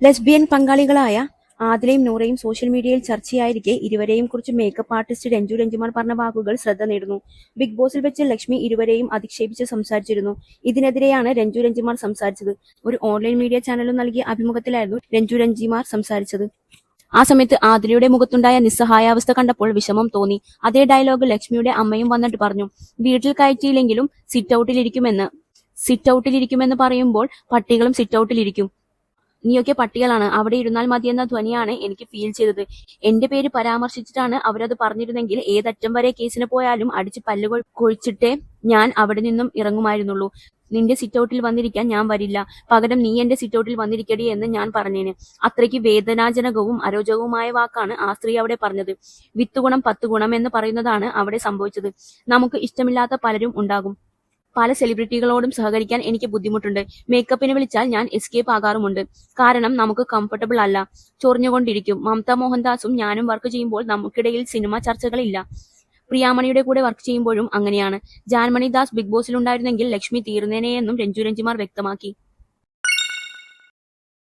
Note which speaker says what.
Speaker 1: Lesbian പങ്കാളികളായ ആദിലയും നൂറയും social മീഡിയയിൽ ചർച്ചയായിരിക്കെ ഇരുവരെയും കുറിച്ച് മേക്കപ്പ് ആർട്ടിസ്റ്റ് രഞ്ജു രഞ്ജിമാർ പറഞ്ഞ വാക്കുകൾ ശ്രദ്ധ നേടുന്നു. ബിഗ് ബോസിൽ വെച്ച് ലക്ഷ്മി ഇരുവരെയും അധിക്ഷേപിച്ച് സംസാരിച്ചിരുന്നു. ഇതിനെതിരെയാണ് രഞ്ജു രഞ്ജിമാർ സംസാരിച്ചത്. ഒരു ഓൺലൈൻ മീഡിയ ചാനലിൽ നൽകിയ അഭിമുഖത്തിലായിരുന്നു രഞ്ജു രഞ്ജിമാർ സംസാരിച്ചത്. ആ സമയത്ത് ആദിലയുടെ മുഖത്തുണ്ടായ നിസ്സഹായാവസ്ഥ കണ്ടപ്പോൾ വിഷമം തോന്നി. അതേ ഡയലോഗ് ലക്ഷ്മിയുടെ അമ്മയും വന്നിട്ട് പറഞ്ഞു. വീട്ടിൽ കയറ്റിയില്ലെങ്കിലും സിറ്റ് ഔട്ടിലിരിക്കുമെന്ന് പറയുമ്പോൾ പട്ടികളും സിറ്റ് ഔട്ടിലിരിക്കും. നീയൊക്കെ പട്ടികളാണ്, അവിടെ ഇരുന്നാൽ മതിയെന്ന ധ്വനിയാണ് എനിക്ക് ഫീൽ ചെയ്തത്. എന്റെ പേര് പരാമർശിച്ചിട്ടാണ് അവരത് പറഞ്ഞിരുന്നെങ്കിൽ ഏതറ്റം വരെ കേസിന് പോയാലും അടിച്ച് പല്ലുകൾ കൊഴിച്ചിട്ടേ ഞാൻ അവിടെ നിന്നും ഇറങ്ങുമായിരുന്നുള്ളൂ. നിന്റെ സിറ്റ് ഔട്ടിൽ വന്നിരിക്കാൻ ഞാൻ വരില്ല, പകരം നീ എന്റെ സിറ്റ് ഔട്ടിൽ വന്നിരിക്കടി എന്ന് ഞാൻ പറഞ്ഞേന്. അത്രയ്ക്ക് വേദനാജനകവും അരോചകവുമായ വാക്കാണ് ആ സ്ത്രീ അവിടെ പറഞ്ഞത്. 10 ഗുണം 10 ഗുണം എന്ന് പറയുന്നതാണ് അവിടെ സംഭവിച്ചത്. നമുക്ക് ഇഷ്ടമില്ലാത്ത പലരും ഉണ്ടാകും. പല സെലിബ്രിറ്റികളോടും സഹകരിക്കാൻ എനിക്ക് ബുദ്ധിമുട്ടുണ്ട്. മേക്കപ്പിന് വിളിച്ചാൽ ഞാൻ എസ്കേപ്പ് ആകാറുമുണ്ട്. കാരണം നമുക്ക് കംഫർട്ടബിൾ അല്ല, ചൊറിഞ്ഞുകൊണ്ടിരിക്കും. മമത മോഹൻദാസും ഞാനും വർക്ക് ചെയ്യുമ്പോൾ നമുക്കിടയിൽ സിനിമ ചർച്ചകളില്ല. പ്രിയാമണിയുടെ കൂടെ വർക്ക് ചെയ്യുമ്പോഴും അങ്ങനെയാണ്. ജാൻമണി ദാസ് ബിഗ് ബോസിലുണ്ടായിരുന്നെങ്കിൽ ലക്ഷ്മി തീർന്നേനെയെന്നും രഞ്ജു രഞ്ജിമാർ വ്യക്തമാക്കി.